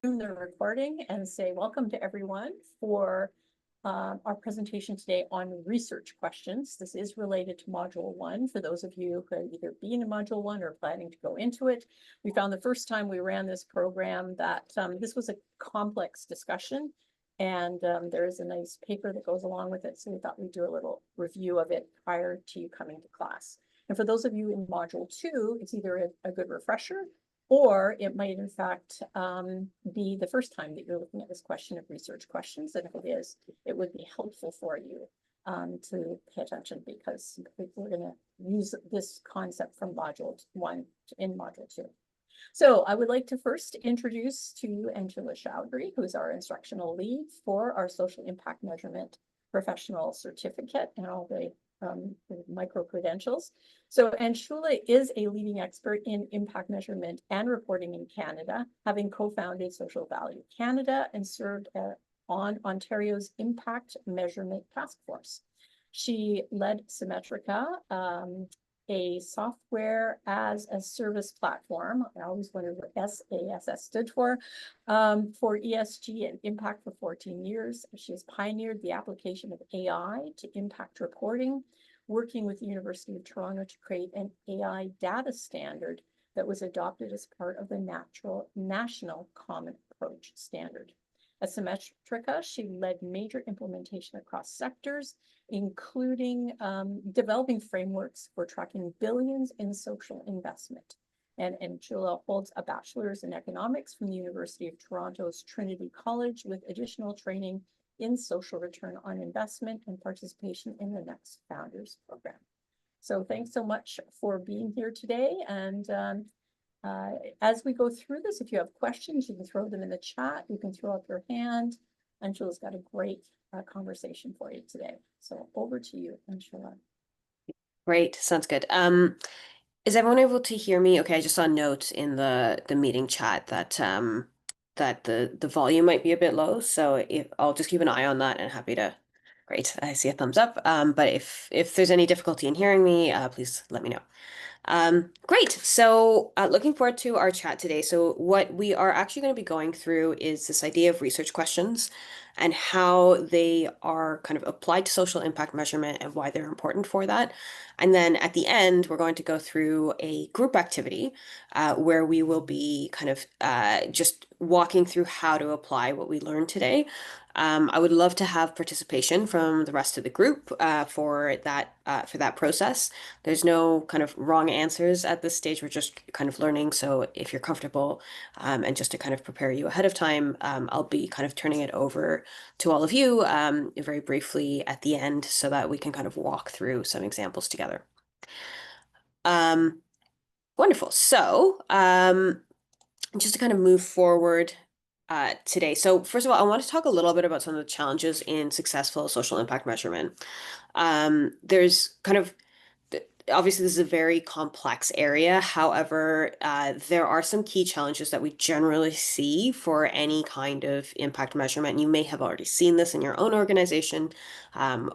the recording and say welcome to everyone for our presentation today on research questions. This is related to Module 1 for those of you who have either been in Module 1 or planning to go into it. We found the first time we ran this program that this was a complex discussion, and there is a nice paper that goes along with it, so we thought we'd do a little review of it prior to you coming to class. And for those of you in Module 2, it's either a good refresher, or it might, in fact, be the first time that you're looking at this question of research questions. And if it is, it would be helpful for you to pay attention, because we're going to use this concept from Module 1 in Module 2. So I would like to first introduce to you Angela Chowdhury, who's our instructional lead for our social impact measurement professional certificate and all the micro credentials. So Anshula is a leading expert in impact measurement and reporting in Canada, having co-founded Social Value Canada and served on Ontario's Impact Measurement Task Force. She led Symmetrica, a software as a service platform. I always wondered what SaaS stood for ESG and impact for 14 years. She has pioneered the application of AI to impact reporting, working with the University of Toronto to create an AI data standard that was adopted as part of the National Common Approach Standard. At Symmetrica, she led major implementation across sectors, including developing frameworks for tracking billions in social investment. And Angela holds a bachelor's in economics from the University of Toronto's Trinity College, with additional training in social return on investment and participation in the Next Founders program. So thanks so much for being here today. And as we go through this, if you have questions, you can throw them in the chat. You can throw up your hand. Angela's got a great conversation for you today. So over to you, Angela. Great, sounds good. Is everyone able to hear me? Okay, I just saw a note in the meeting chat that that the volume might be a bit low, so I'll just keep an eye on that, and happy to. Great, I see a thumbs up. But if there's any difficulty in hearing me, please let me know. Great. So looking forward to our chat today. So what we are actually going to be going through is this idea of research questions and how they are kind of applied to social impact measurement and why they're important for that. And then at the end, we're going to go through a group activity where we will be kind of just walking through how to apply what we learned today. I would love to have participation from the rest of the group for that process. There's no kind of wrong answers at this stage. We're just kind of learning. So if you're comfortable, and just to kind of prepare you ahead of time, I'll be kind of turning it over to all of you very briefly at the end, so that we can kind of walk through some examples together. Wonderful. So just to kind of move forward today. So first of all, I want to talk a little bit about some of the challenges in successful social impact measurement. There's kind of, obviously this is a very complex area. However, there are some key challenges that we generally see for any kind of impact measurement. You may have already seen this in your own organization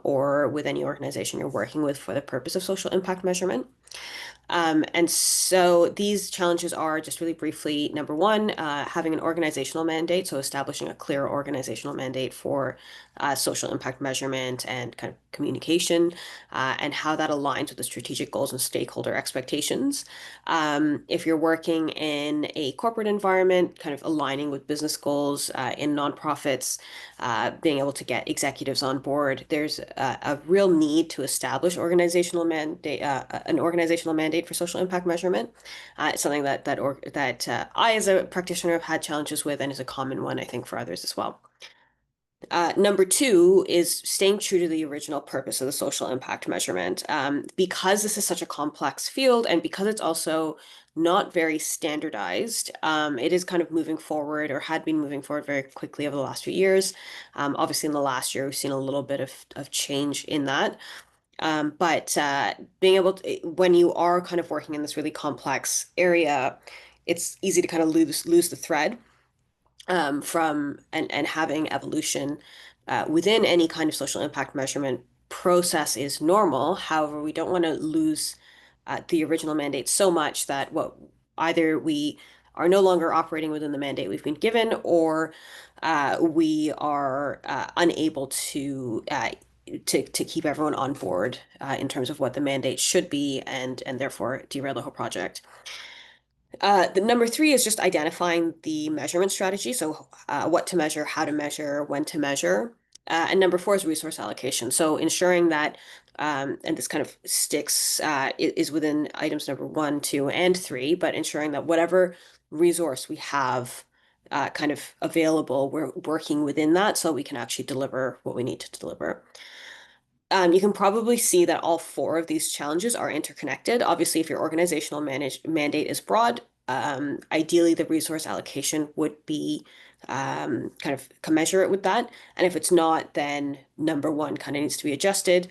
or with any organization you're working with for the purpose of social impact measurement. And so these challenges are, just really briefly, number one, having an organizational mandate, so establishing a clear organizational mandate for social impact measurement and kind of communication, and how that aligns with the strategic goals and stakeholder expectations. If you're working in a corporate environment, kind of aligning with business goals in nonprofits, being able to get executives on board, there's a real need to establish an organizational mandate for social impact measurement. It's something that I, as a practitioner, have had challenges with, and is a common one, I think, for others as well. Number two is staying true to the original purpose of the social impact measurement. Because this is such a complex field, and because it's also not very standardized, it is kind of moving forward, or had been moving forward very quickly over the last few years. Obviously in the last year, we've seen a little bit of change in that. But being able to, when you are kind of working in this really complex area, it's easy to kind of lose the thread from and having evolution within any kind of social impact measurement process is normal. However, we don't want to lose the original mandate so much that either we are no longer operating within the mandate we've been given, or we are unable to keep everyone on board in terms of what the mandate should be, and therefore derail the whole project. The number three is just identifying the measurement strategy. So what to measure, how to measure, when to measure. And number four is resource allocation. So ensuring that, and this kind of sticks, is within items number one, two, and three, but ensuring that whatever resource we have kind of available, we're working within that so we can actually deliver what we need to deliver. You can probably see that all four of these challenges are interconnected. Obviously, if your organizational mandate is broad, ideally the resource allocation would be kind of commensurate with that. And if it's not, then number one kind of needs to be adjusted.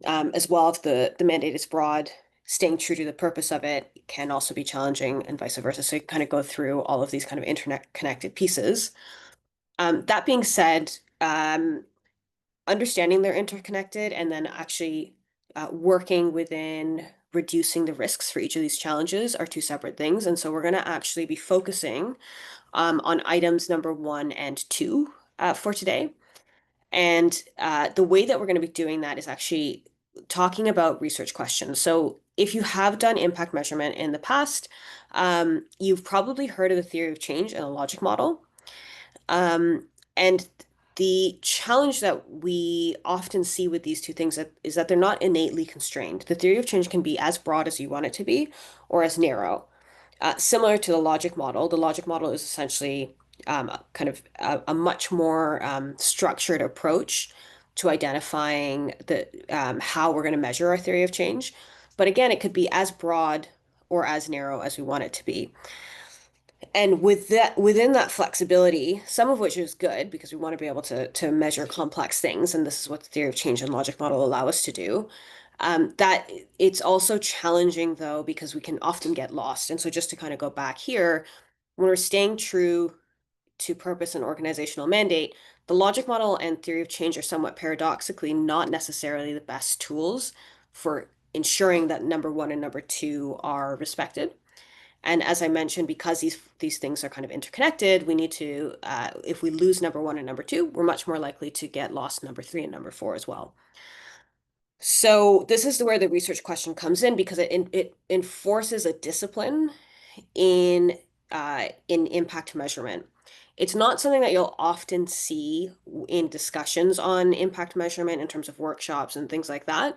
As well, if the mandate is broad, staying true to the purpose of it can also be challenging, and vice versa. So you kind of go through all of these kind of internet connected pieces. That being said, understanding they're interconnected and then actually working within reducing the risks for each of these challenges are two separate things. And so we're going to actually be focusing on items number one and two for today. And the way that we're going to be doing that is actually talking about research questions. So if you have done impact measurement in the past, you've probably heard of the theory of change and a logic model. And the challenge that we often see with these two things is that they're not innately constrained. The theory of change can be as broad as you want it to be, or as narrow. Similar to the logic model is essentially kind of a much more structured approach to identifying how we're going to measure our theory of change. But again, it could be as broad or as narrow as we want it to be. And within that flexibility, some of which is good because we want to be able to measure complex things, and this is what the theory of change and logic model allow us to do. That it's also challenging though, because we can often get lost. And so just to kind of go back here, when we're staying true to purpose and organizational mandate, the logic model and theory of change are somewhat paradoxically not necessarily the best tools for ensuring that number one and number two are respected. And as I mentioned, because these things are kind of interconnected, we need to, if we lose number one and number two, we're much more likely to get lost number three and number four as well. So this is where the research question comes in, because it enforces a discipline in impact measurement. It's not something that you'll often see in discussions on impact measurement in terms of workshops and things like that.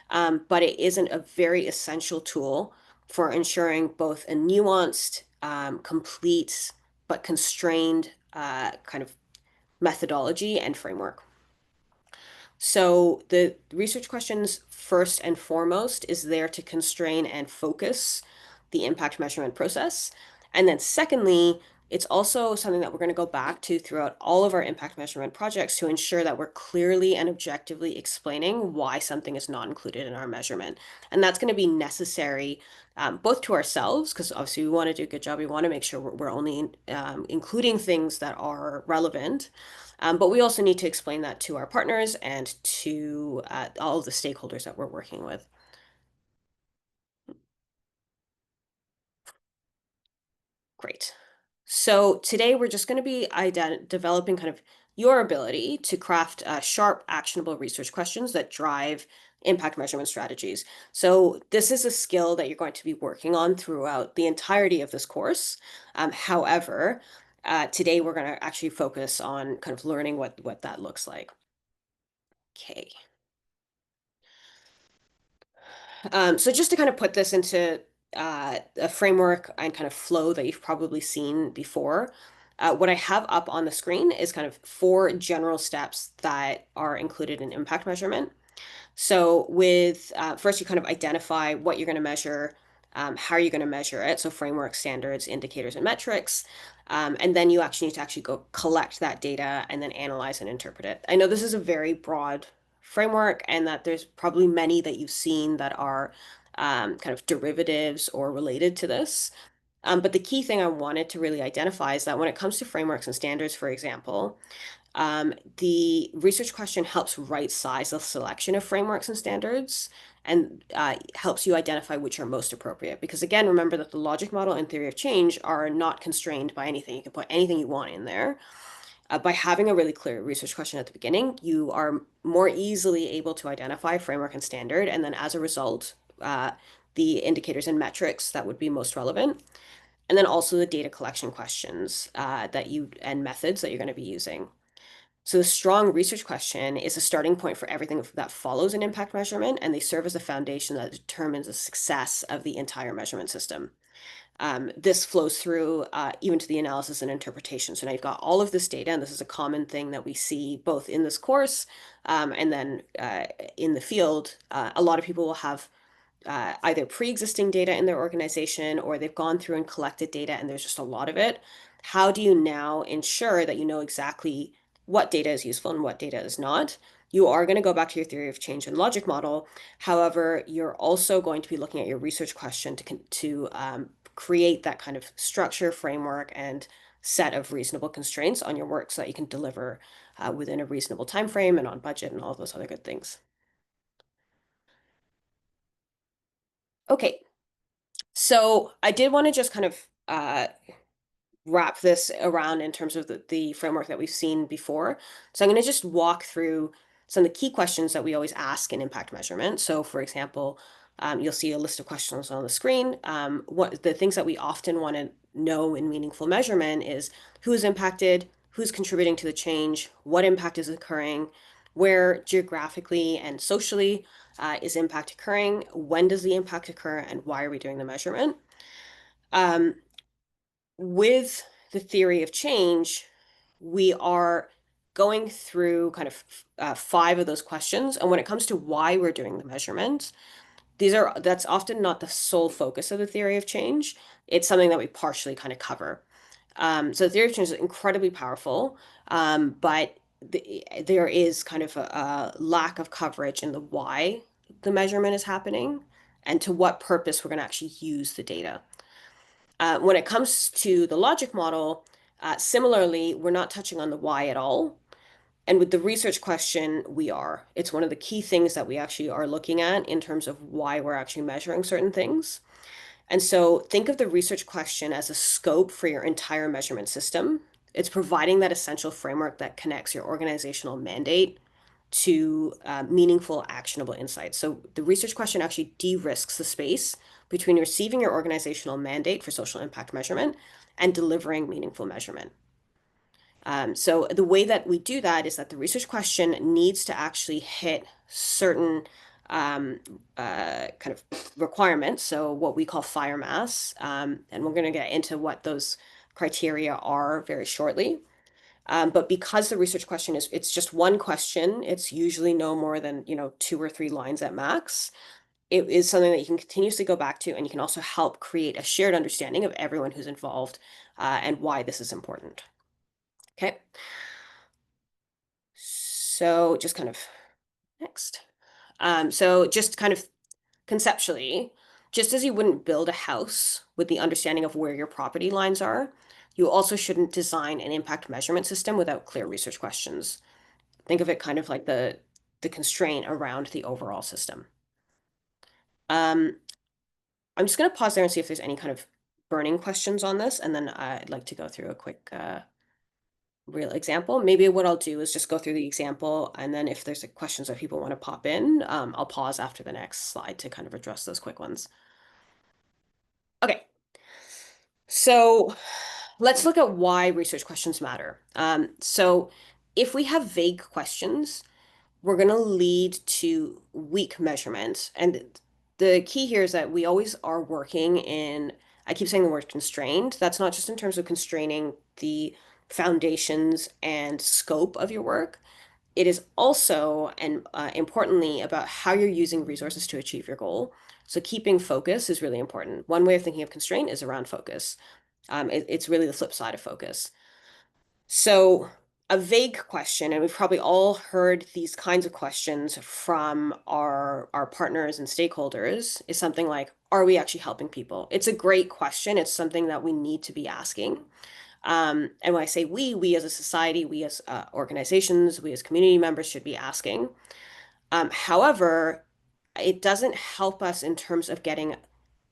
But it isn't a very essential tool for ensuring both a nuanced, complete, but constrained kind of methodology and framework. So the research questions, first and foremost, is there to constrain and focus the impact measurement process. And then secondly, it's also something that we're going to go back to throughout all of our impact measurement projects to ensure that we're clearly and objectively explaining why something is not included in our measurement. And that's going to be necessary both to ourselves, because obviously we want to do a good job. We want to make sure we're only including things that are relevant. But we also need to explain that to our partners and to all of the stakeholders that we're working with. Great. So today we're just going to be developing kind of your ability to craft sharp, actionable research questions that drive impact measurement strategies. So this is a skill that you're going to be working on throughout the entirety of this course. However, today we're going to actually focus on kind of learning what that looks like. Okay. So just to kind of put this into a framework and kind of flow that you've probably seen before, what I have up on the screen is kind of four general steps that are included in impact measurement. So with first, you kind of identify what you're going to measure, how are you going to measure it? So framework, standards, indicators, and metrics. And then you actually need to actually go collect that data and then analyze and interpret it. I know this is a very broad framework and that there's probably many that you've seen that are kind of derivatives or related to this. But the key thing I wanted to really identify is that when it comes to frameworks and standards, for example, the research question helps right size the selection of frameworks and standards and helps you identify which are most appropriate. Because again, remember that the logic model and theory of change are not constrained by anything. You can put anything you want in there. By having a really clear research question at the beginning, you are more easily able to identify framework and standard, and then as a result, the indicators and metrics that would be most relevant, and then also the data collection questions and methods that you're going to be using. So the strong research question is a starting point for everything that follows an impact measurement, and they serve as the foundation that determines the success of the entire measurement system. This flows through even to the analysis and interpretation. So now you've got all of this data, and this is a common thing that we see both in this course and then in the field. A lot of people will have either pre-existing data in their organization or they've gone through and collected data and there's just a lot of it. How do you now ensure that you know exactly what data is useful and what data is not? You are going to go back to your theory of change and logic model. However, you're also going to be looking at your research question to create that kind of structure, framework, and set of reasonable constraints on your work so that you can deliver within a reasonable time frame and on budget and all those other good things. Okay, so I did want to just kind of wrap this around in terms of the framework that we've seen before. So I'm going to just walk through some of the key questions that we always ask in impact measurement. So for example, you'll see a list of questions on the screen. What the things that we often want to know in meaningful measurement is who is impacted, who's contributing to the change, what impact is occurring, where geographically and socially is impact occurring, when does the impact occur, and why are we doing the measurement? With the theory of change, we are going through kind of 5 of those questions. And when it comes to why we're doing the measurements, that's often not the sole focus of the theory of change. It's something that we partially kind of cover. So the theory of change is incredibly powerful, but there is kind of a lack of coverage in the why the measurement is happening and to what purpose we're going to actually use the data. When it comes to the logic model, similarly, we're not touching on the why at all. And with the research question, we are. It's one of the key things that we actually are looking at in terms of why we're actually measuring certain things. And so think of the research question as a scope for your entire measurement system. It's providing that essential framework that connects your organizational mandate to meaningful, actionable insights. So the research question actually de-risks the space between receiving your organizational mandate for social impact measurement and delivering meaningful measurement. So the way that we do that is that the research question needs to actually hit certain kind of requirements, so what we call fire mass, and we're going to get into what those criteria are very shortly. But because the research question it's just one question, it's usually no more than 2 or 3 lines at max. It is something that you can continuously go back to, and you can also help create a shared understanding of everyone who's involved and why this is important. Okay. So just kind of next. So just kind of conceptually, just as you wouldn't build a house with the understanding of where your property lines are, you also shouldn't design an impact measurement system without clear research questions. Think of it kind of like the constraint around the overall system. I'm just going to pause there and see if there's any kind of burning questions on this, and then I'd like to go through a quick real example. Maybe what I'll do is just go through the example, and then if there's questions that people want to pop in, I'll pause after the next slide to kind of address those quick ones. Okay, so let's look at why research questions matter. So if we have vague questions, we're going to lead to weak measurements. And the key here is that we always are working in, I keep saying the word constrained. That's not just in terms of constraining the foundations and scope of your work. It is also, and importantly, about how you're using resources to achieve your goal. So keeping focus is really important. One way of thinking of constraint is around focus. It's really the flip side of focus. So a vague question, and we've probably all heard these kinds of questions from our partners and stakeholders, is something like, are we actually helping people? It's a great question. It's something that we need to be asking. And when I say we as a society, we as organizations, we as community members should be asking. However, it doesn't help us in terms of getting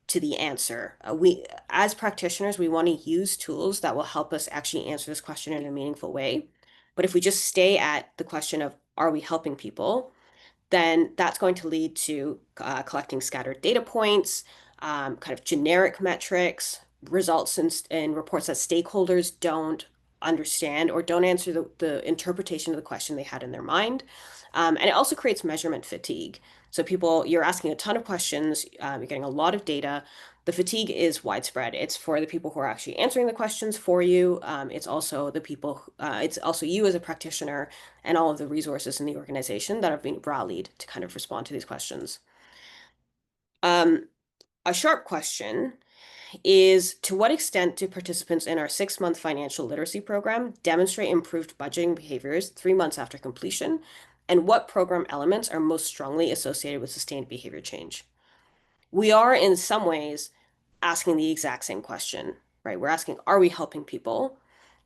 to the answer. We, as practitioners, we want to use tools that will help us actually answer this question in a meaningful way. But if we just stay at the question of, are we helping people? Then that's going to lead to collecting scattered data points, kind of generic metrics, results in reports that stakeholders don't understand or don't answer the interpretation of the question they had in their mind. And it also creates measurement fatigue. So people, you're asking a ton of questions, you're getting a lot of data. The fatigue is widespread. It's for the people who are actually answering the questions for you. It's also the people, it's also you as a practitioner and all of the resources in the organization that have been rallied to kind of respond to these questions. A sharp question is, to what extent do participants in our 6-month financial literacy program demonstrate improved budgeting behaviors 3 months after completion? And what program elements are most strongly associated with sustained behavior change? We are in some ways asking the exact same question, right? We're asking, are we helping people?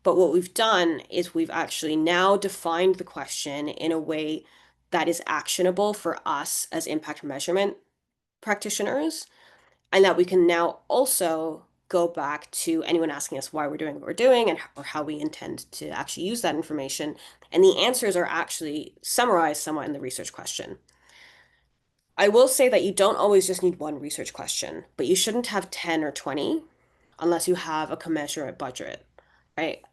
But what we've done is we've actually now defined the question in a way that is actionable for us as impact measurement practitioners, and that we can now also go back to anyone asking us why we're doing what we're doing and or how we intend to actually use that information. And the answers are actually summarized somewhat in the research question. I will say that you don't always just need one research question, but you shouldn't have 10 or 20 unless you have a commensurate budget, right?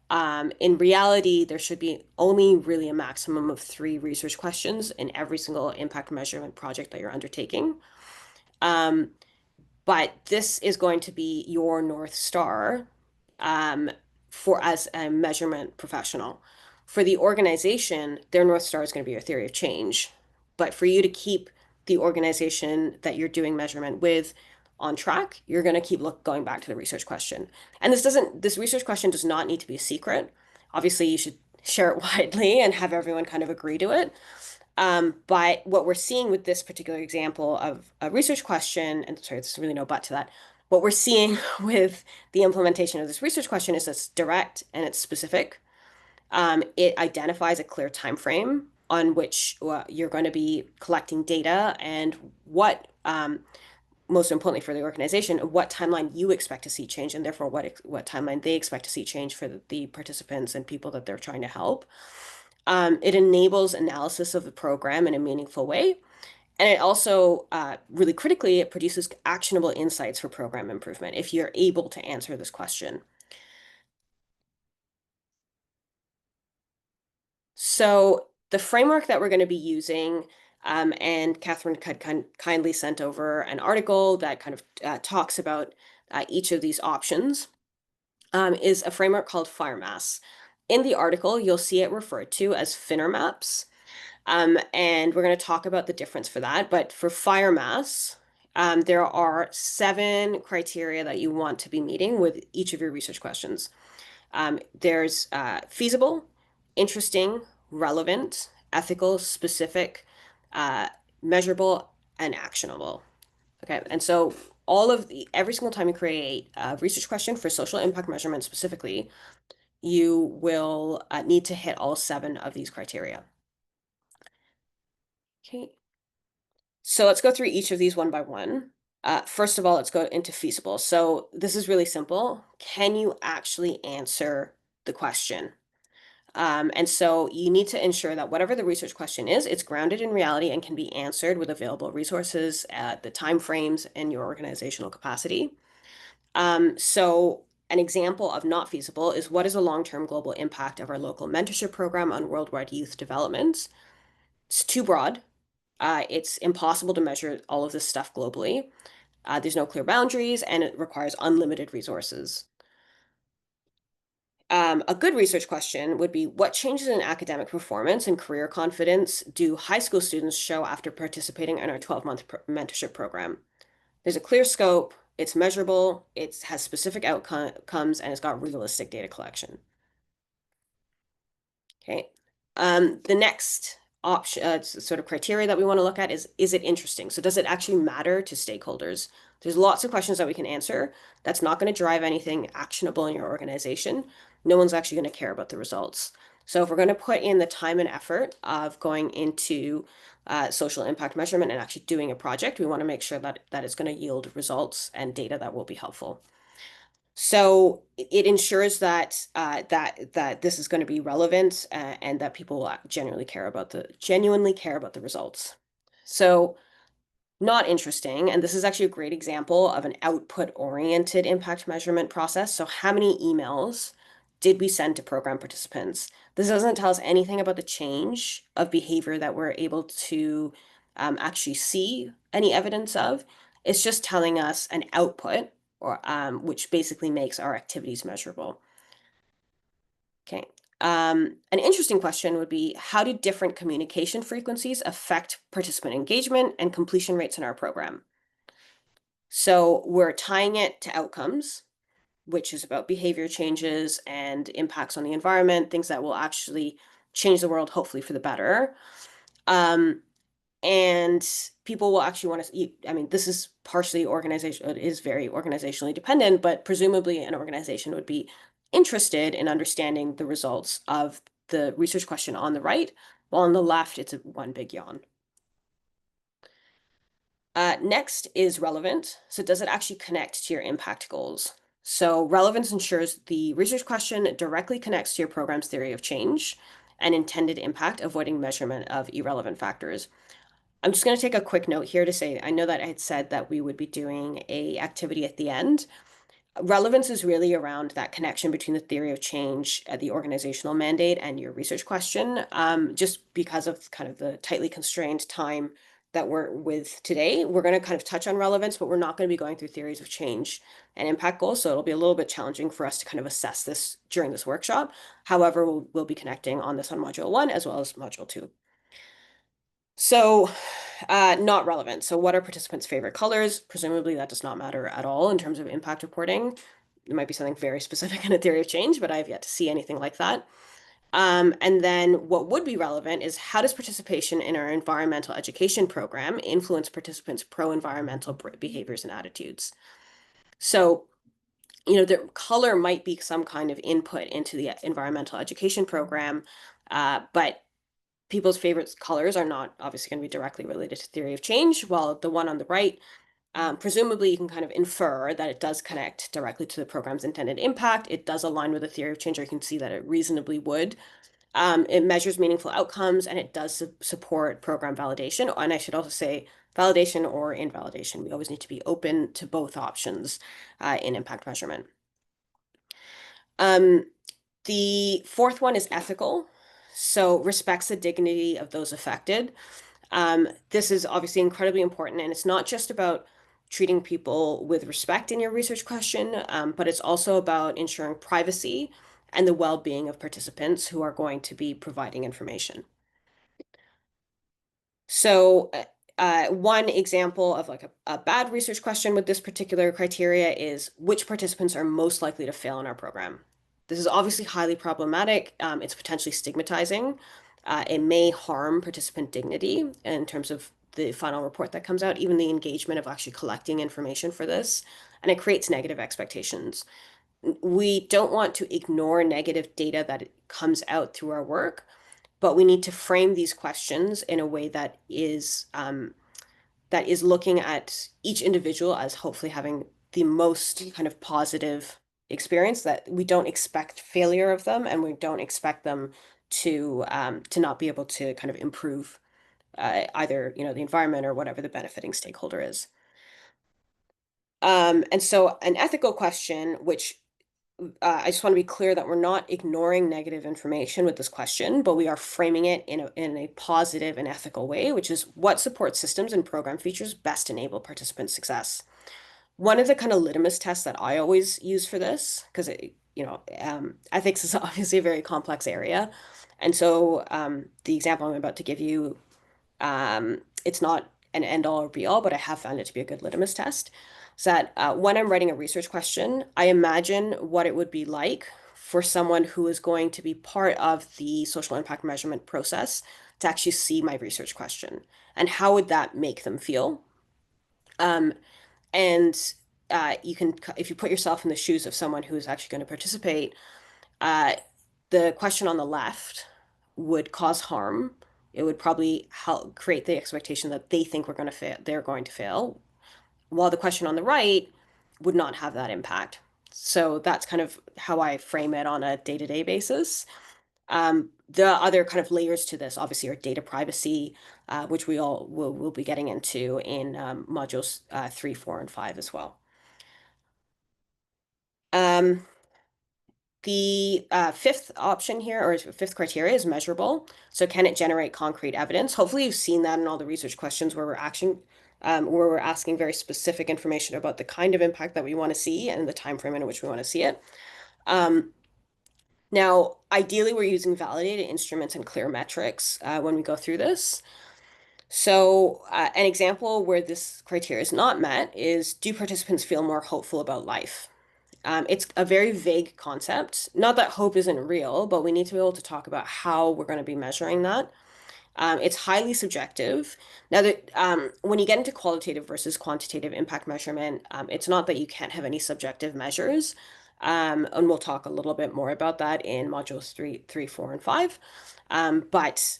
In reality, there should be only really a maximum of 3 research questions in every single impact measurement project that you're undertaking. Um, but this is going to be your North Star um, for as a measurement professional. For the organization, their North Star is going to be your theory of change. But for you to keep the organization that you're doing measurement with on track, you're going to keep going back to the research question. And this research question does not need to be a secret. Obviously, you should share it widely and have everyone kind of agree to it. But what we're seeing with this particular example of a research question, and sorry, there's really no but to that. What we're seeing with the implementation of this research question is it's direct and it's specific. It identifies a clear time frame on which you're going to be collecting data and what, most importantly for the organization, what timeline you expect to see change, and therefore what timeline they expect to see change for the participants and people that they're trying to help. It enables analysis of the program in a meaningful way. And it also, really critically, it produces actionable insights for program improvement if you're able to answer this question. So the framework that we're going to be using, and Catherine kindly sent over an article that kind of talks about each of these options, is a framework called FireMass. In the article, you'll see it referred to as Finner maps. And we're going to talk about the difference for that. But for FireMass, there are 7 criteria that you want to be meeting with each of your research questions. There's feasible, interesting, relevant, ethical, specific, uh, measurable, and actionable. Okay, and so every single time you create a research question for social impact measurement specifically, you will need to hit all 7 of these criteria. Okay, so let's go through each of these one by one. First of all, let's go into feasible. So this is really simple. Can you actually answer the question? And so you need to ensure that whatever the research question is, it's grounded in reality and can be answered with available resources at the timeframes and your organizational capacity. So an example of not feasible is, what is the long-term global impact of our local mentorship program on worldwide youth development? It's too broad. It's impossible to measure all of this stuff globally. There's no clear boundaries, and it requires unlimited resources. A good research question would be, what changes in academic performance and career confidence do high school students show after participating in our 12-month mentorship program? There's a clear scope, it's measurable, it has specific outcomes, and it's got realistic data collection. Okay. The next option, sort of criteria that we want to look at is it interesting? So does it actually matter to stakeholders? There's lots of questions that we can answer. That's not going to drive anything actionable in your organization. No one's actually going to care about the results. So if we're going to put in the time and effort of going into social impact measurement and actually doing a project, we want to make sure that it's going to yield results and data that will be helpful. So it ensures that that this is going to be relevant and that people will genuinely care about the results. So not interesting, and this is actually a great example of an output-oriented impact measurement process. So how many emails did we send to program participants? This doesn't tell us anything about the change of behavior that we're able to actually see any evidence of. It's just telling us an output, or which basically makes our activities measurable. Okay. An interesting question would be, how do different communication frequencies affect participant engagement and completion rates in our program? So we're tying it to outcomes, which is about behavior changes and impacts on the environment, things that will actually change the world, hopefully for the better. And people will actually want to eat. I mean, this is partially organization, it is very organizationally dependent, but presumably an organization would be interested in understanding the results of the research question on the right, while on the left, it's one big yawn. Next is relevant. So does it actually connect to your impact goals? So relevance ensures the research question directly connects to your program's theory of change and intended impact, avoiding measurement of irrelevant factors. I'm just going to take a quick note here to say, I know that I had said that we would be doing a activity at the end. Relevance is really around that connection between the theory of change, the organizational mandate, and your research question. Just because of kind of the tightly constrained time that we're with today, we're going to kind of touch on relevance, but we're not going to be going through theories of change and impact goals. So it'll be a little bit challenging for us to kind of assess this during this workshop. However, we'll be connecting on this on Module 1 as well as Module 2. So not relevant. So what are participants' favorite colors? Presumably that does not matter at all in terms of impact reporting. It might be something very specific in a theory of change, but I've yet to see anything like that. And then what would be relevant is, how does participation in our environmental education program influence participants' pro-environmental behaviors and attitudes? So, the color might be some kind of input into the environmental education program, but people's favorite colors are not obviously going to be directly related to theory of change, while the one on the right, presumably you can kind of infer that it does connect directly to the program's intended impact. It does align with the theory of change, or you can see that it reasonably would. It measures meaningful outcomes, and it does support program validation. And I should also say validation or invalidation. We always need to be open to both options in impact measurement. The fourth one is ethical. So respects the dignity of those affected. This is obviously incredibly important, and it's not just about treating people with respect in your research question, but it's also about ensuring privacy and the well-being of participants who are going to be providing information. So one example of like a bad research question with this particular criteria is, which participants are most likely to fail in our program? This is obviously highly problematic. It's potentially stigmatizing. It may harm participant dignity in terms of the final report that comes out, even the engagement of actually collecting information for this, and it creates negative expectations. We don't want to ignore negative data that comes out through our work, but we need to frame these questions in a way that is looking at each individual as hopefully having the most kind of positive experience, that we don't expect failure of them, and we don't expect them to not be able to kind of improve either the environment or whatever the benefiting stakeholder is. And so an ethical question, which I just want to be clear that we're not ignoring negative information with this question, but we are framing it in a positive and ethical way, which is, what support systems and program features best enable participant success. One of the kind of litmus tests that I always use for this, because ethics is obviously a very complex area, and so the example I'm about to give you, it's not an end all or be all, but I have found it to be a good litmus test. Is that when I'm writing a research question, I imagine what it would be like for someone who is going to be part of the social impact measurement process to actually see my research question, and how would that make them feel? And you can, if you put yourself in the shoes of someone who is actually going to participate, the question on the left would cause harm it would probably help create the expectation that they think we're going to fail, they're going to fail, while the question on the right would not have that impact. So that's kind of how I frame it on a day-to-day basis. The other kind of layers to this obviously are data privacy, which we all will be getting into in modules 3, 4, and 5 as well. The fifth option here, or fifth criteria, is measurable. So can it generate concrete evidence? Hopefully you've seen that in all the research questions where where we're asking very specific information about the kind of impact that we want to see and the time frame in which we want to see it. Now, ideally, we're using validated instruments and clear metrics when we go through this. So an example where this criteria is not met is, do participants feel more hopeful about life? It's a very vague concept. Not that hope isn't real, but we need to be able to talk about how we're going to be measuring that. It's highly subjective. Now that when you get into qualitative versus quantitative impact measurement, it's not that you can't have any subjective measures. And we'll talk a little bit more about that in modules 3, 4, and 5. But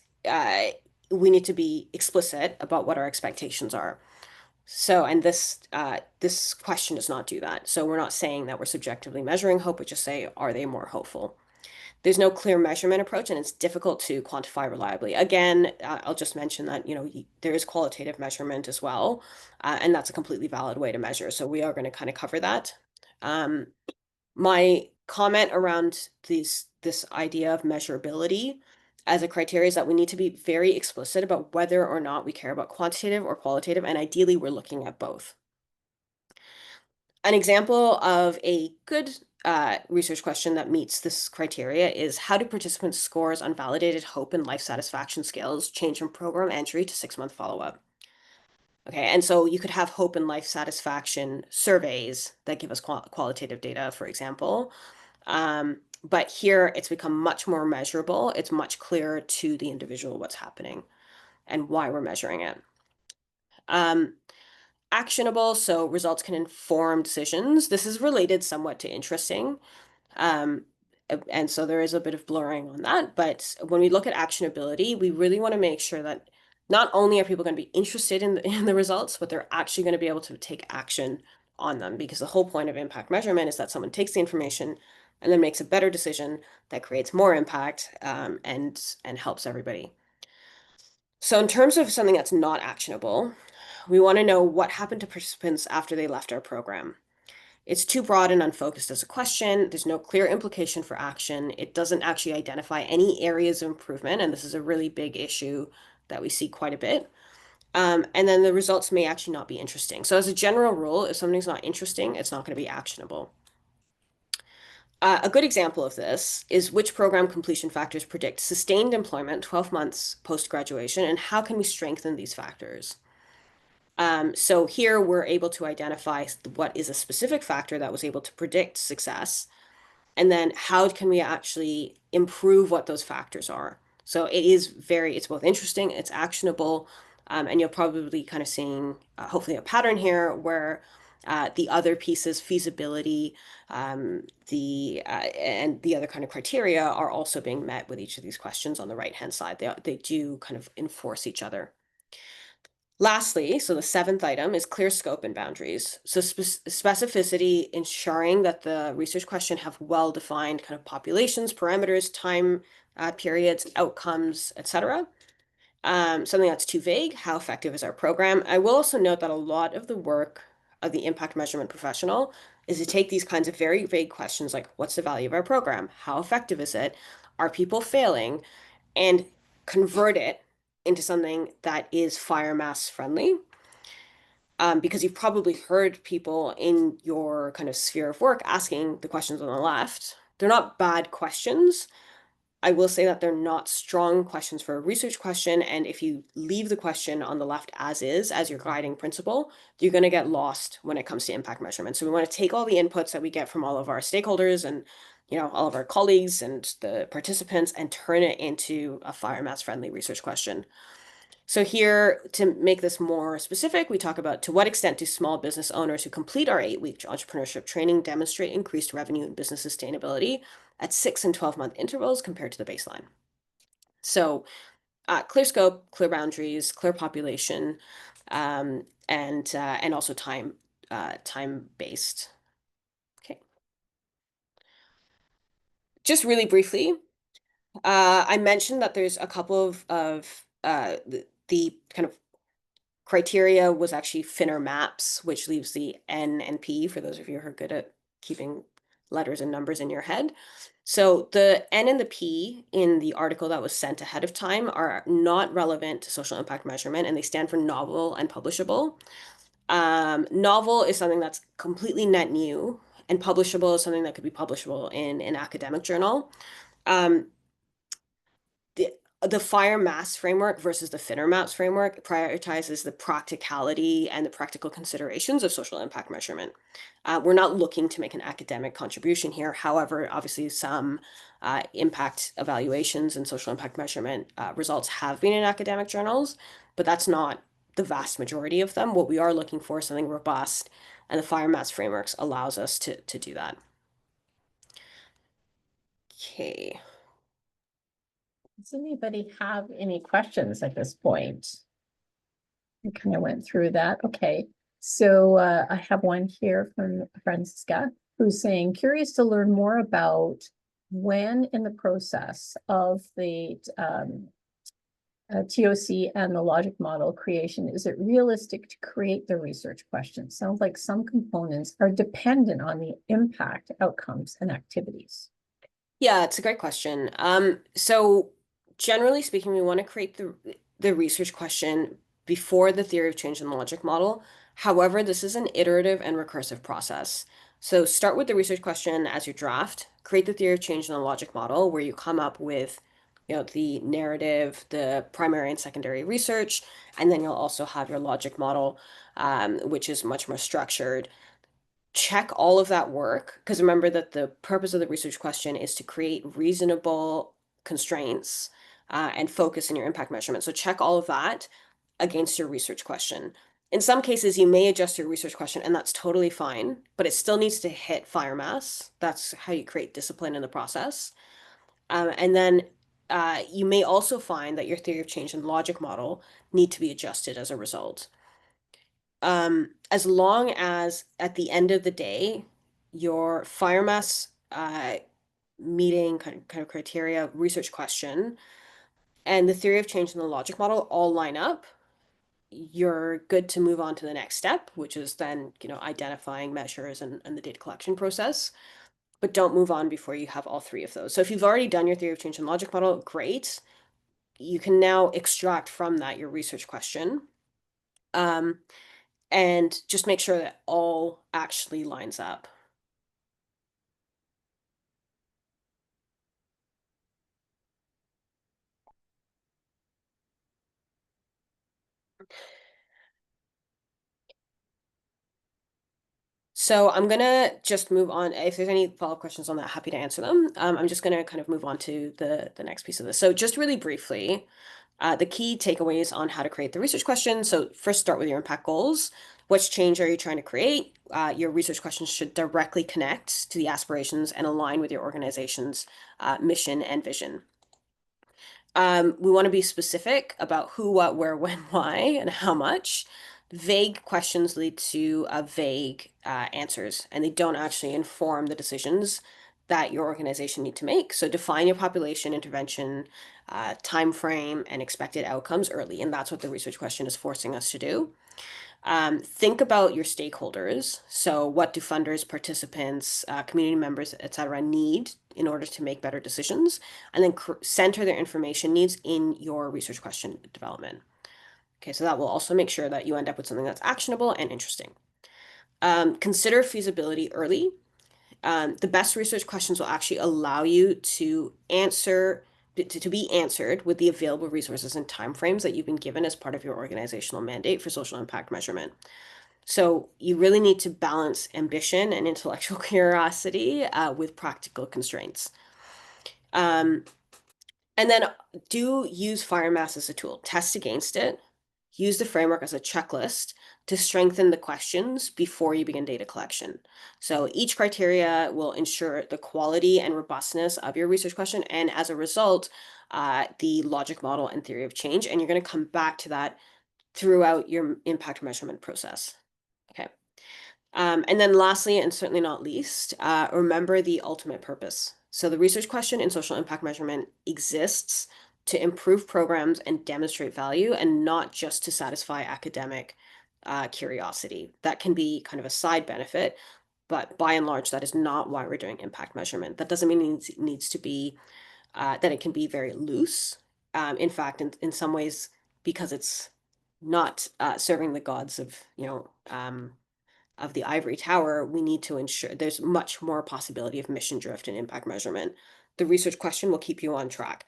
we need to be explicit about what our expectations are. So, and this question does not do that. So we're not saying that we're subjectively measuring hope, but just say, are they more hopeful? There's no clear measurement approach, and it's difficult to quantify reliably. Again, I'll just mention that, there is qualitative measurement as well, and that's a completely valid way to measure. So we are going to kind of cover that. My comment around this idea of measurability as a criteria is that we need to be very explicit about whether or not we care about quantitative or qualitative, and ideally we're looking at both. An example of a good research question that meets this criteria is, how do participants' scores on validated hope and life satisfaction scales change from program entry to 6-month follow-up? Okay, and so you could have hope and life satisfaction surveys that give us qualitative data, for example. But here it's become much more measurable. It's much clearer to the individual what's happening and why we're measuring it. Actionable, so results can inform decisions. This is related somewhat to interesting. And so there is a bit of blurring on that. But when we look at actionability, we really want to make sure that not only are people going to be interested in the results, but they're actually going to be able to take action on them, because the whole point of impact measurement is that someone takes the information and then makes a better decision that creates more impact, and helps everybody. So in terms of something that's not actionable, we want to know what happened to participants after they left our program. It's too broad and unfocused as a question. There's no clear implication for action. It doesn't actually identify any areas of improvement, and this is a really big issue that we see quite a bit. And then the results may actually not be interesting. So as a general rule, if something's not interesting, it's not going to be actionable. A good example of this is, which program completion factors predict sustained employment 12 months post-graduation, and how can we strengthen these factors? So here we're able to identify what is a specific factor that was able to predict success, and then how can we actually improve what those factors are. So it's both interesting, it's actionable, and you'll probably kind of seeing hopefully a pattern here where the other pieces, feasibility, and the other kind of criteria are also being met with each of these questions on the right-hand side. They do kind of enforce each other. Lastly, so the seventh item is clear scope and boundaries. So specificity, ensuring that the research question have well-defined kind of populations, parameters, time periods, outcomes, etc. Something that's too vague, how effective is our program? I will also note that a lot of the work of the impact measurement professional is to take these kinds of very vague questions like, what's the value of our program? How effective is it? Are people failing? And convert it into something that is fire mass friendly. Because you've probably heard people in your kind of sphere of work asking the questions on the left. They're not bad questions. I will say that they're not strong questions for a research question. And if you leave the question on the left as is, as your guiding principle, you're going to get lost when it comes to impact measurement. So we want to take all the inputs that we get from all of our stakeholders and all of our colleagues and the participants and turn it into a fire mass friendly research question. So here, to make this more specific, we talk about, to what extent do small business owners who complete our 8-week entrepreneurship training demonstrate increased revenue and business sustainability at 6 and 12-month intervals compared to the baseline? So clear scope, clear boundaries, clear population, and also time based. Okay. Just really briefly, I mentioned that there's a couple of the kind of criteria was actually thinner maps, which leaves the N and P for those of you who are good at keeping letters and numbers in your head. So the N and the P in the article that was sent ahead of time are not relevant to social impact measurement, and they stand for novel and publishable. Novel is something that's completely net new, and publishable is something that could be publishable in an academic journal. Um, the the FIRE mass framework versus the thinner maps framework prioritizes the practicality and the practical considerations of social impact measurement. We're not looking to make an academic contribution here. However, obviously some impact evaluations and social impact measurement results have been in academic journals, but that's not the vast majority of them. What we are looking for is something robust, and the FIRE mass frameworks allows us to do that. Okay. Does anybody have any questions at this point? We kind of went through that. Okay. So I have one here from Francisca who's saying, curious to learn more about when in the process of the TOC and the logic model creation, is it realistic to create the research questions? Sounds like some components are dependent on the impact, outcomes, and activities. Yeah, it's a great question. So generally speaking, we want to create the research question before the theory of change in the logic model. However, this is an iterative and recursive process. So start with the research question as your draft, create the theory of change in the logic model where you come up with, the narrative, the primary and secondary research, and then you'll also have your logic model, which is much more structured. Check all of that work, because remember that the purpose of the research question is to create reasonable constraints and focus in your impact measurement. So check all of that against your research question. In some cases, you may adjust your research question, and that's totally fine, but it still needs to hit fire mass. That's how you create discipline in the process. And then you may also find that your theory of change and logic model need to be adjusted as a result. As long as at the end of the day, your fire mass meeting kind of criteria, research question, and the theory of change in the logic model all line up, you're good to move on to the next step, which is then, identifying measures and the data collection process. But don't move on before you have all three of those. So if you've already done your theory of change and logic model, great. You can now extract from that your research question. And just make sure that all actually lines up. So I'm gonna just move on. If there's any follow-up questions on that, happy to answer them. I'm just gonna kind of move on to the next piece of this. So just really briefly, the key takeaways on how to create the research question. So first start with your impact goals. Which change are you trying to create? Your research questions should directly connect to the aspirations and align with your organization's mission and vision. We want to be specific about who, what, where, when, why, and how much. Vague questions lead to vague answers, and they don't actually inform the decisions that your organization need to make. So define your population, intervention, time frame, and expected outcomes early, and that's what the research question is forcing us to do. Think about your stakeholders. So what do funders, participants, community members, et cetera, need in order to make better decisions? And then center their information needs in your research question development. Okay, so that will also make sure that you end up with something that's actionable and interesting. Consider feasibility early. The best research questions will actually allow you to answer to be answered with the available resources and timeframes that you've been given as part of your organizational mandate for social impact measurement. So you really need to balance ambition and intellectual curiosity with practical constraints. And then do use fire mass as a tool. Test against it. Use the framework as a checklist to strengthen the questions before you begin data collection. So each criteria will ensure the quality and robustness of your research question, and as a result, the logic model and theory of change. And you're going to come back to that throughout your impact measurement process. Okay. And then lastly, and certainly not least, remember the ultimate purpose. So the research question in social impact measurement exists to improve programs and demonstrate value, and not just to satisfy academic curiosity. That can be kind of a side benefit, but by and large, that is not why we're doing impact measurement. That doesn't mean it needs to be, that it can be very loose. In fact, in some ways, because it's not serving the gods of, of the ivory tower, we need to ensure there's much more possibility of mission drift and impact measurement. The research question will keep you on track.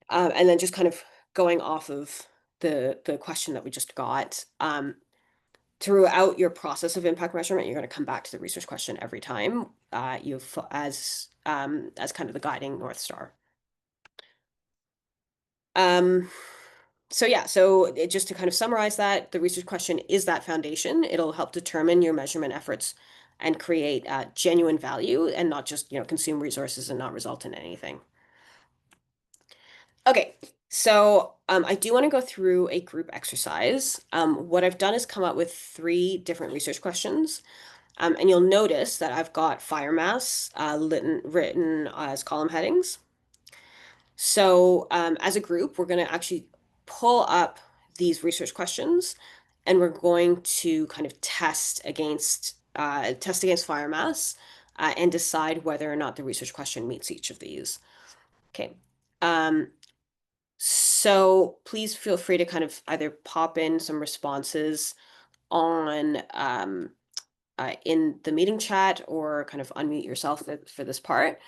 And then just kind of going off of the question that we just got, throughout your process of impact measurement, you're going to come back to the research question every time, as kind of the guiding North Star. So yeah, just to kind of summarize that, the research question is that foundation. It'll help determine your measurement efforts and create genuine value, and not just, consume resources and not result in anything. Okay, so I do want to go through a group exercise. What I've done is come up with 3 different research questions. And you'll notice that I've got fire mass written as column headings. So as a group, we're going to actually pull up these research questions, and we're going to kind of test against fire mass, and decide whether or not the research question meets each of these. Okay. So please feel free to kind of either pop in some responses on in the meeting chat, or kind of unmute yourself for this part.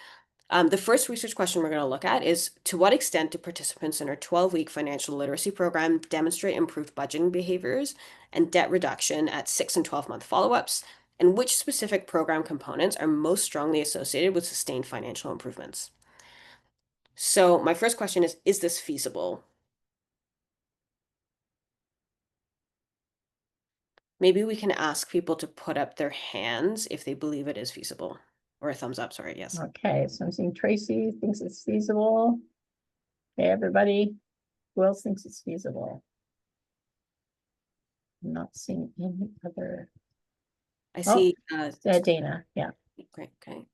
The first research question we're going to look at is, to what extent do participants in our 12-week financial literacy program demonstrate improved budgeting behaviors and debt reduction at 6 and 12-month follow-ups? And which specific program components are most strongly associated with sustained financial improvements? So my first question is this feasible? Maybe we can ask people to put up their hands if they believe it is feasible, or a thumbs up, sorry, yes. Okay, so I'm seeing Tracy thinks it's feasible. Okay, everybody, who else thinks it's feasible? I'm not seeing any other. I see. Dana, yeah. Okay.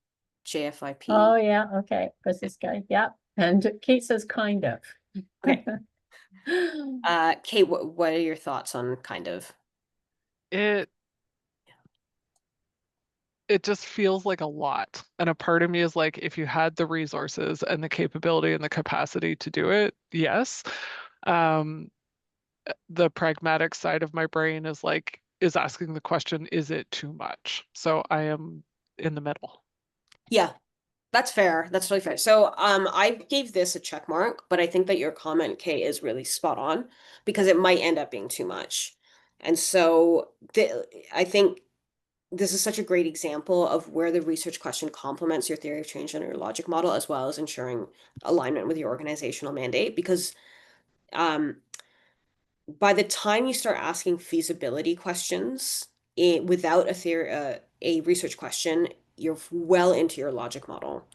JFIP. Oh, yeah, okay, what's this guy? Yeah, and Kate says kind of. Okay. Kate, what are your thoughts on kind of? It just feels like a lot. And a part of me is like, if you had the resources and the capability and the capacity to do it, yes. The pragmatic side of my brain is asking the question, is it too much? So I am in the middle. Yeah, that's fair. That's really fair. So I gave this a check mark, but I think that your comment, Kate, is really spot on, because it might end up being too much. And so I think this is such a great example of where the research question complements your theory of change and your logic model, as well as ensuring alignment with your organizational mandate. Because by the time you start asking feasibility questions without a research question, you're well into your logic model.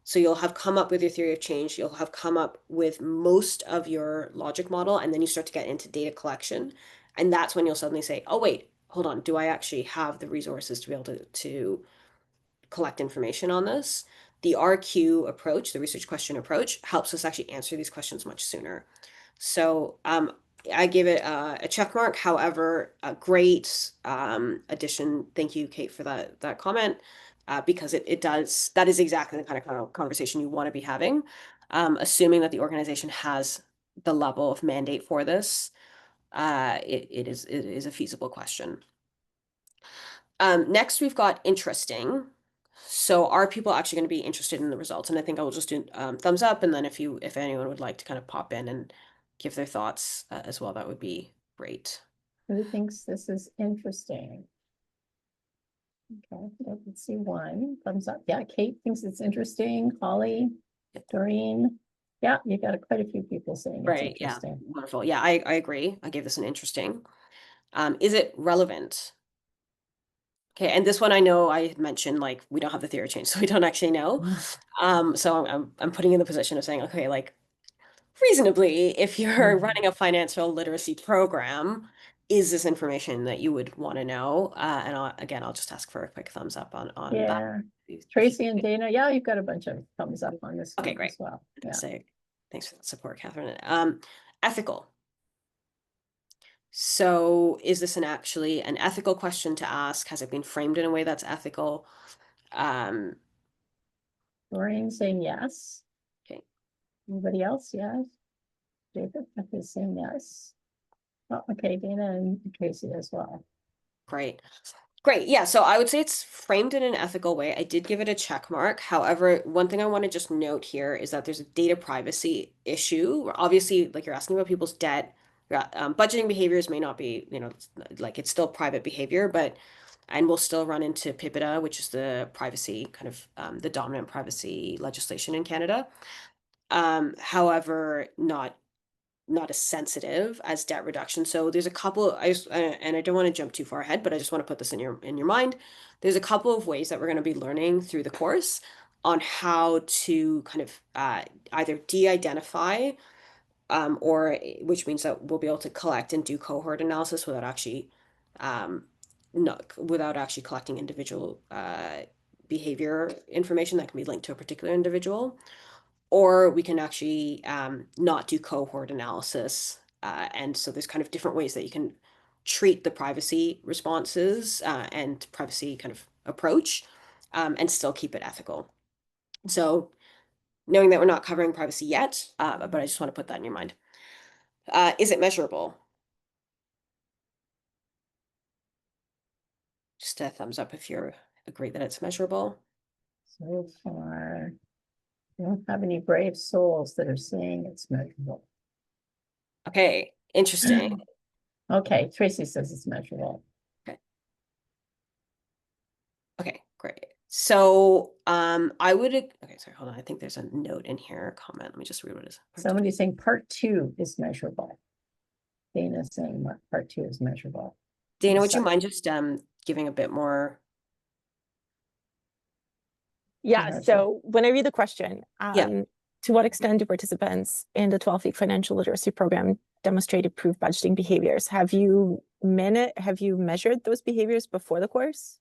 So you'll have come up with your theory of change, you'll have come up with most of your logic model, and then you start to get into data collection. And that's when you'll suddenly say, oh, wait, hold on, do I actually have the resources to be able to collect information on this? The RQ approach, the research question approach, helps us actually answer these questions much sooner. So I give it a check mark. However, a great addition. Thank you, Kate, for that comment, because that is exactly the kind of conversation you want to be having, assuming that the organization has the level of mandate for this. It is a feasible question. Next, we've got interesting. So are people actually going to be interested in the results? And I think I will just do thumbs up, and then if anyone would like to kind of pop in and give their thoughts as well, that would be great. Who thinks this is interesting? Okay, I can see one thumbs up. Yeah, Kate thinks it's interesting. Holly, Doreen. Yeah, you got quite a few people saying it's Right, yeah, interesting. wonderful. Yeah, I agree. I gave this an interesting. Is it relevant? Okay, and this one I know I had mentioned, like, we don't have the theory change, so we don't actually know. So I'm putting you in the position of saying, okay, like, reasonably, if you're running a financial literacy program, is this information that you would want to know? And I'll just ask for a quick thumbs up on that. Yeah, Tracy and Dana, yeah, you've got a bunch of thumbs up on this Okay, one great. as well. Yeah. Say thanks for the support, Catherine. Ethical. So is this actually an ethical question to ask? Has it been framed in a way that's ethical? Lorraine saying yes. Okay. Anybody else? Yes. Jacob is saying yes. Oh, okay, Dana and Tracy as well. Great. Great. Yeah. So I would say it's framed in an ethical way. I did give it a check mark. However, one thing I want to just note here is that there's a data privacy issue. Obviously, like you're asking about people's debt, budgeting behaviors may not be, like it's still private behavior, and we'll still run into PIPEDA, which is the privacy kind of the dominant privacy legislation in Canada. However, not as sensitive as debt reduction. So there's a couple, and I don't want to jump too far ahead, but I just want to put this in your mind. There's a couple of ways that we're going to be learning through the course on how to kind of either de-identify or which means that we'll be able to collect and do cohort analysis without actually not without actually collecting individual behavior information that can be linked to a particular individual, or we can actually not do cohort analysis. And so there's kind of different ways that you can treat the privacy responses and privacy kind of approach and still keep it ethical. So knowing that we're not covering privacy yet, but I just want to put that in your mind. Is it measurable? Just a thumbs up if you're agree that it's measurable. So far, we don't have any brave souls that are saying it's measurable. Okay, interesting. Okay, Tracy says it's measurable. Okay, great. So I would, okay, sorry, hold on. I think there's a note in here, a comment. Let me just read what it is. Somebody's saying part 2 is measurable. Dana's saying part 2 is measurable. Dana, would you mind just giving a bit more? Yeah, so when I read the question, Yeah. to what extent do participants in the 12-week financial literacy program demonstrate improved budgeting behaviors? Have you measured those behaviors before the course?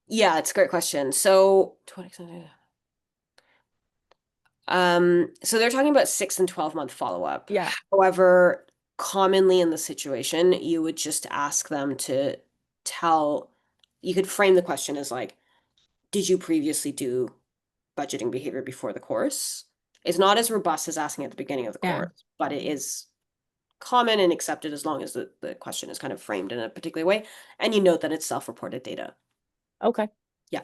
Yeah, it's a great question. So to what extent? So they're talking about 6 and 12-month follow-up. Yeah. However, commonly in the situation, you would just ask them to you could frame the question as like, did you previously do budgeting behavior before the course? It's not as robust as asking at the beginning of the Yeah. course, but it is common and accepted as long as the question is kind of framed in a particular way. And you note that it's self-reported data. Okay. Yeah.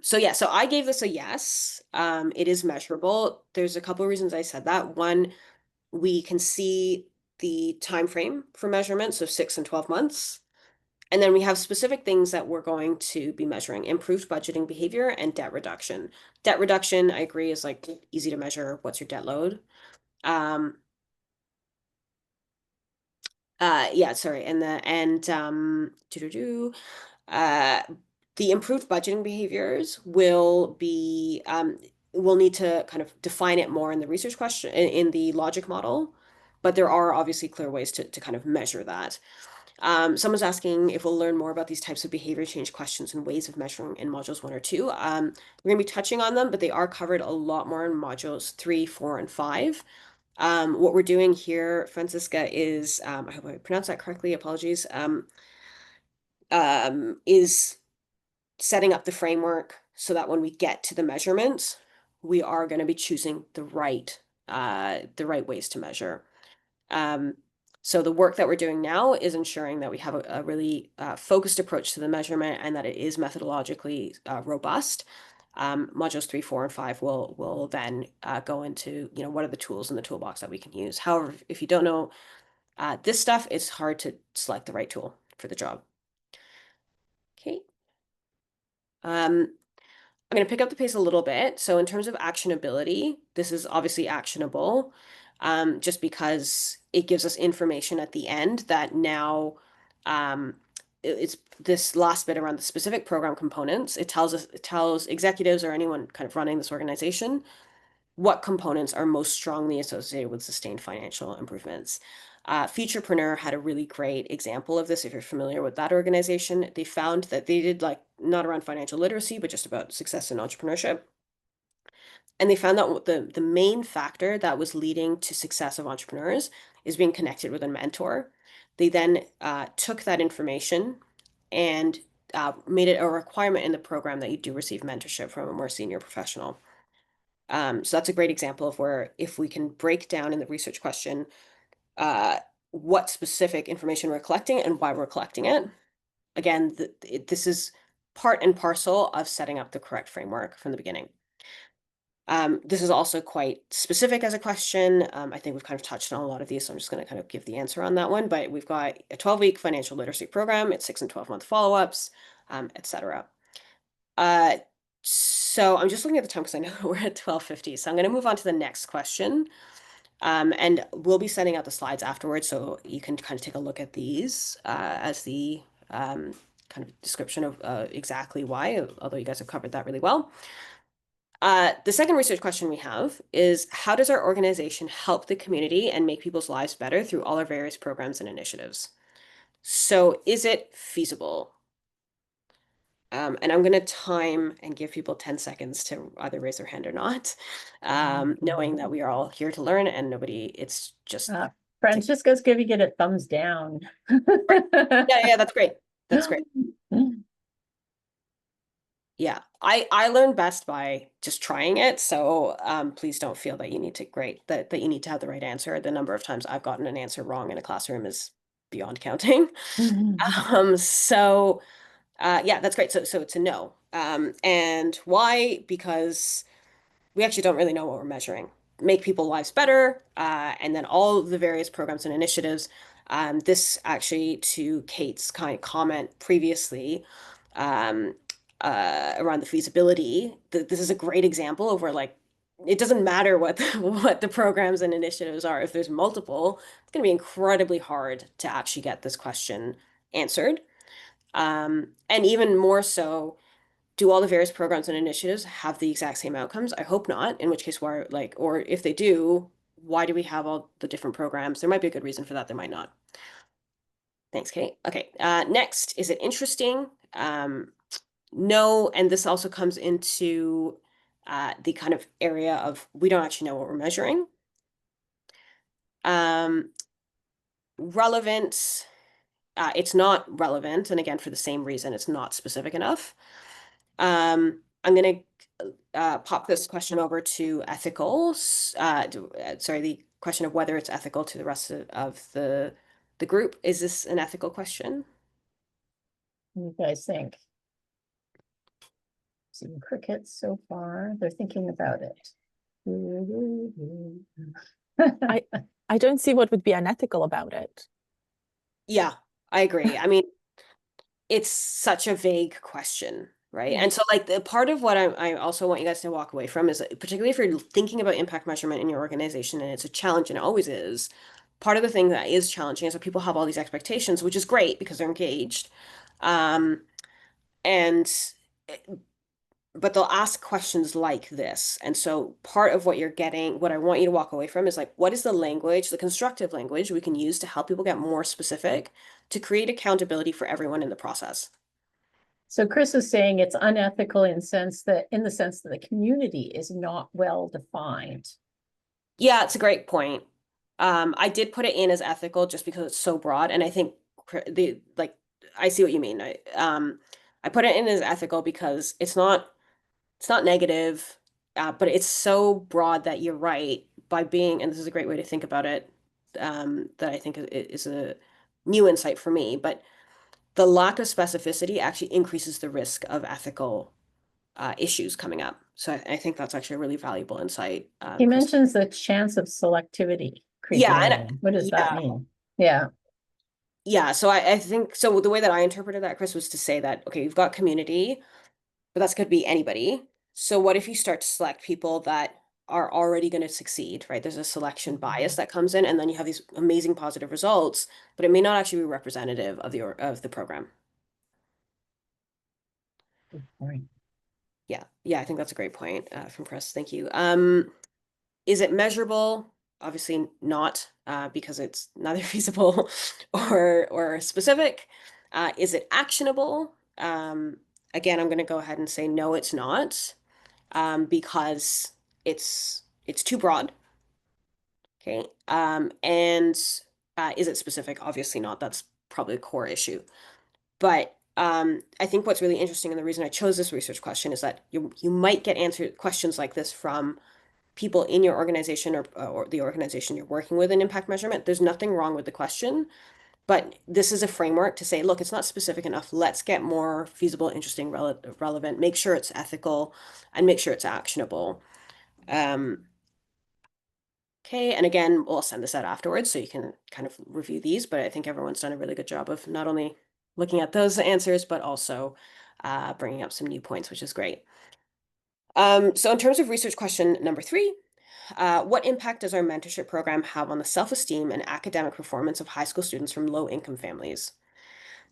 So yeah, so I gave this a yes. It is measurable. There's a couple of reasons I said that. One, we can see the time frame for measurement, so 6 and 12 months. And then we have specific things that we're going to be measuring: improved budgeting behavior and debt reduction. Debt reduction, I agree, is like easy to measure. What's your debt load? Yeah, sorry. The improved budgeting behaviors will we'll need to kind of define it more in the research question in the logic model, but there are obviously clear ways to kind of measure that. Someone's asking if we'll learn more about these types of behavior change questions and ways of measuring in modules 1 or 2. We're going to be touching on them, but they are covered a lot more in modules 3, 4, and 5. What we're doing here, Francisca, is, I hope I pronounced that correctly, apologies, is setting up the framework so that when we get to the measurements, we are going to be choosing the right ways to measure. So the work that we're doing now is ensuring that we have a really focused approach to the measurement and that it is methodologically robust. Modules 3, 4, and 5 will then go into, what are the tools in the toolbox that we can use. However, if you don't know this stuff, it's hard to select the right tool for the job. Okay. I'm going to pick up the pace a little bit. So in terms of actionability, this is obviously actionable. just because it gives us information at the end that now it's this last bit around the specific program components. It tells executives or anyone kind of running this organization what components are most strongly associated with sustained financial improvements. Futurepreneur had a really great example of this. If you're familiar with that organization, they found that they did like not around financial literacy, but just about success in entrepreneurship. And they found that the main factor that was leading to success of entrepreneurs is being connected with a mentor. They then took that information and made it a requirement in the program that you do receive mentorship from a more senior professional. So that's a great example of where if we can break down in the research question what specific information we're collecting and why we're collecting it. Again, this is part and parcel of setting up the correct framework from the beginning. This is also quite specific as a question. I think we've kind of touched on a lot of these, so I'm just going to kind of give the answer on that one. But we've got a 12-week financial literacy program, it's 6 and 12-month follow-ups, etc. So I'm just looking at the time because I know we're at 12:50. So I'm going to move on to the next question. And we'll be sending out the slides afterwards, so you can kind of take a look at these as the kind of description of exactly why, although you guys have covered that really well. The second research question we have is, how does our organization help the community and make people's lives better through all our various programs and initiatives? So is it feasible? And I'm going to time and give people 10 seconds to either raise their hand or not, knowing that we are all here to learn and it's just. Francisco's giving it a thumbs down. Yeah, that's great. That's great. Yeah, I learn best by just trying it. So please don't feel that you need to that you need to have the right answer. The number of times I've gotten an answer wrong in a classroom is beyond counting. So yeah, that's great. So it's a no. And why? Because we actually don't really know what we're measuring. Make people's lives better, and then all the various programs and initiatives. This actually, to Kate's kind of comment previously, around the feasibility, this is a great example of where like it doesn't matter what what the programs and initiatives are. If there's multiple, it's going to be incredibly hard to actually get this question answered. And even more so, do all the various programs and initiatives have the exact same outcomes? I hope not, in which case, why, like, or if they do, why do we have all the different programs? There might be a good reason for that, there might not. Thanks, Kate. Okay, next, is it interesting? No, and this also comes into the kind of area of we don't actually know what we're measuring. Relevant, it's not relevant, and again, for the same reason, it's not specific enough. I'm going to pop this question over to ethical. Sorry, the question of whether it's ethical to the rest of the group. Is this an ethical question? What do you guys think? Seeing crickets so far. They're thinking about it. I don't see what would be unethical about it. Yeah, I agree. I mean, it's such a vague question, right? Yeah. And so like the part of what I also want you guys to walk away from is, particularly if you're thinking about impact measurement in your organization, and it's a challenge, and it always is, part of the thing that is challenging is that people have all these expectations, which is great because they're engaged. But they'll ask questions like this. And so part of what you're getting, what I want you to walk away from is like, what is the language, the constructive language we can use to help people get more specific to create accountability for everyone in the process? So Chris is saying it's unethical in the sense that the community is not well defined. Yeah, it's a great point. I did put it in as ethical just because it's so broad, and I think I see what you mean. I put it in as ethical because it's not negative, but it's so broad that you're right by being, and this is a great way to think about it, that I think is a new insight for me, but the lack of specificity actually increases the risk of ethical issues coming up. So I think that's actually a really valuable insight. He Chris. mentions the chance of selectivity creeping in. What does that mean? Yeah. Yeah, so I think, so the way that I interpreted that, Chris, was to say that, okay, you've got community, but that could be anybody. So what if you start to select people that are already going to succeed, right? There's a selection bias that comes in, and then you have these amazing positive results, but it may not actually be representative of the program. Good point. Yeah, I think that's a great point from Chris. Thank you. Is it measurable? Obviously not, because it's neither feasible or specific. Is it actionable? Again, I'm going to go ahead and say no, it's not, because it's too broad. Okay. And is it specific? Obviously not. That's probably a core issue. But I think what's really interesting, and the reason I chose this research question, is that you might get answered questions like this from people in your organization or the organization you're working with in impact measurement. There's nothing wrong with the question, but this is a framework to say, look, it's not specific enough. Let's get more feasible, interesting, relevant, make sure it's ethical, and make sure it's actionable. Okay, and again, we'll send this out afterwards so you can kind of review these, but I think everyone's done a really good job of not only looking at those answers, but also bringing up some new points, which is great. So in terms of research question number 3, what impact does our mentorship program have on the self-esteem and academic performance of high school students from low-income families?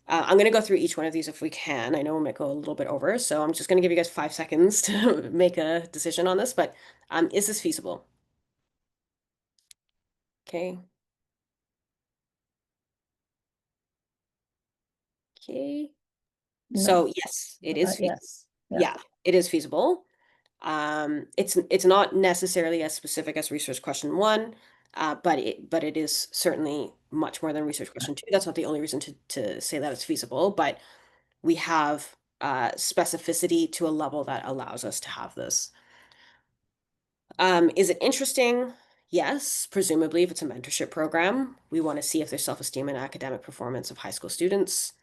I'm going to go through each one of these if we can. I know we might go a little bit over, so I'm just going to give you guys 5 seconds to make a decision on this, but is this feasible? Okay. Okay. So yes, it is feasible. Yes. Yeah, it is feasible. It's not necessarily as specific as research question 1, but it is certainly much more than research question 2. That's not the only reason to say that it's feasible, but we have specificity to a level that allows us to have this. Is it interesting? Yes, presumably if it's a mentorship program, we want to see if there's self-esteem and academic performance of high school students.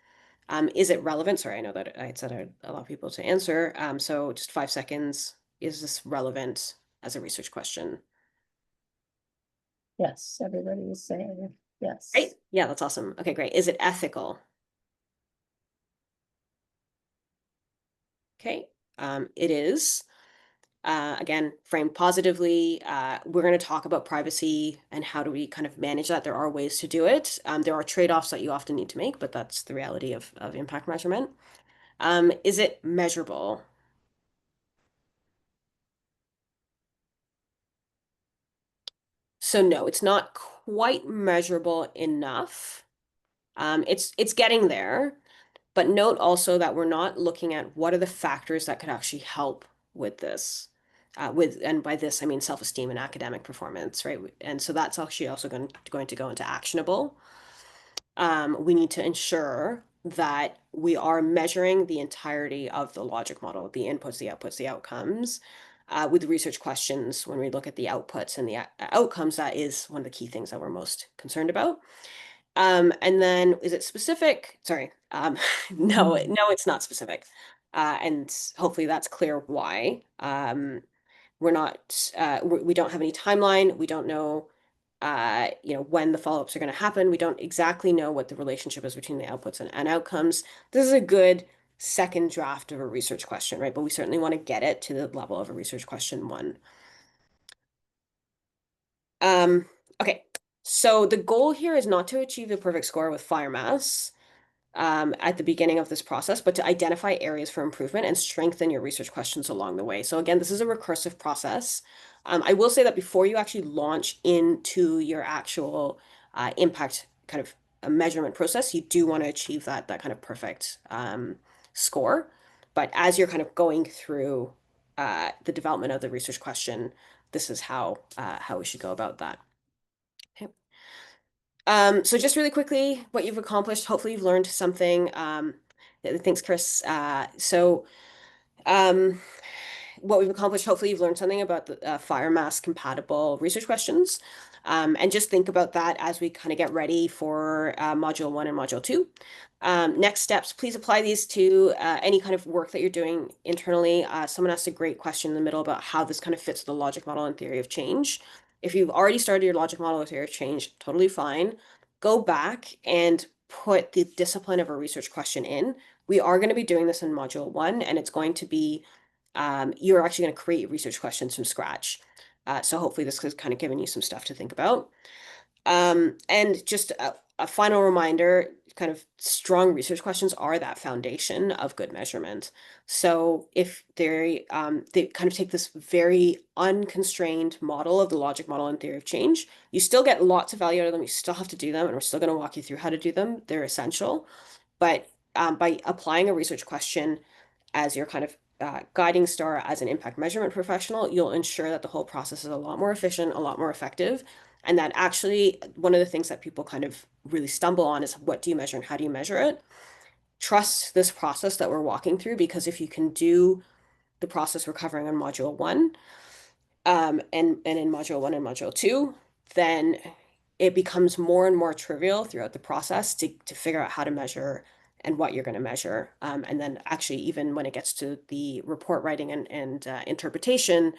Is it relevant? Sorry, I know that I said I'd allow people to answer. So just 5 seconds. Is this relevant as a research question? Yes, everybody is saying yes. Great. Yeah, that's awesome. Okay, great. Is it ethical? Okay, it is. Again, framed positively. We're going to talk about privacy and how do we kind of manage that. There are ways to do it. There are trade-offs that you often need to make, but that's the reality of impact measurement. Is it measurable? So no, it's not quite measurable enough. It's getting there, but note also that we're not looking at what are the factors that could actually help with this. And by this, I mean self-esteem and academic performance, right? And so that's actually also going to go into actionable. We need to ensure that we are measuring the entirety of the logic model, the inputs, the outputs, the outcomes. With research questions, when we look at the outputs and the outcomes, that is one of the key things that we're most concerned about. And then is it specific? Sorry. No, it's not specific. And hopefully that's clear why. We're not, we don't have any timeline. We don't know, when the follow-ups are going to happen. We don't exactly know what the relationship is between the outputs and outcomes. This is a good second draft of a research question, right? But we certainly want to get it to the level of a research question 1. Okay, so the goal here is not to achieve the perfect score with fire mass at the beginning of this process, but to identify areas for improvement and strengthen your research questions along the way. So again, this is a recursive process. I will say that before you actually launch into your actual impact kind of a measurement process, you do want to achieve that kind of perfect score. But as you're kind of going through the development of the research question, this is how we should go about that. Okay. So just really quickly, what you've accomplished, hopefully you've learned something. Thanks, Chris. What we've accomplished, hopefully you've learned something about the fire mask compatible research questions. And just think about that as we kind of get ready for Module 1 and Module 2. Next steps, please apply these to any kind of work that you're doing internally. Someone asked a great question in the middle about how this kind of fits the logic model and theory of change. If you've already started your logic model or theory of change, totally fine. Go back and put the discipline of a research question in. We are going to be doing this in Module 1, and it's going to be, you're actually going to create research questions from scratch. So hopefully this has kind of given you some stuff to think about. And just a final reminder, kind of strong research questions are that foundation of good measurement. So if they kind of take this very unconstrained model of the logic model and theory of change, you still get lots of value out of them. You still have to do them, and we're still going to walk you through how to do them. They're essential. But by applying a research question as your kind of guiding star as an impact measurement professional, you'll ensure that the whole process is a lot more efficient, a lot more effective. And that actually, one of the things that people kind of really stumble on is what do you measure and how do you measure it? Trust this process that we're walking through, because if you can do the process we're covering in module 1, and in module 1 and module 2, then it becomes more and more trivial throughout the process to figure out how to measure and what you're going to measure. And then actually, even when it gets to the report writing and interpretation,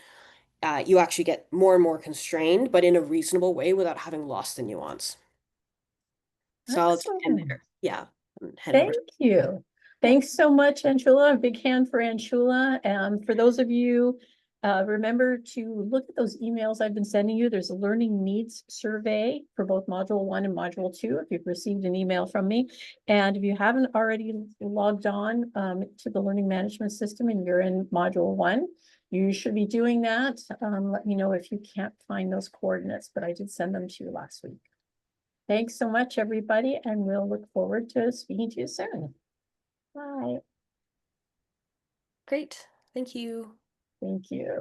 you actually get more and more constrained, but in a reasonable way without having lost the nuance. So I'll just end Excellent. there. Yeah. Hand over. Thank you. Thanks so much, Anshula. A big hand for Anshula. And for those of you, remember to look at those emails I've been sending you. There's a learning needs survey for both module 1 and module 2, if you've received an email from me. And if you haven't already logged on to the learning management system and you're in module 1, you should be doing that. Let me know if you can't find those coordinates, but I did send them to you last week. Thanks so much, everybody, and we'll look forward to speaking to you soon. Bye. Great. Thank you. Thank you.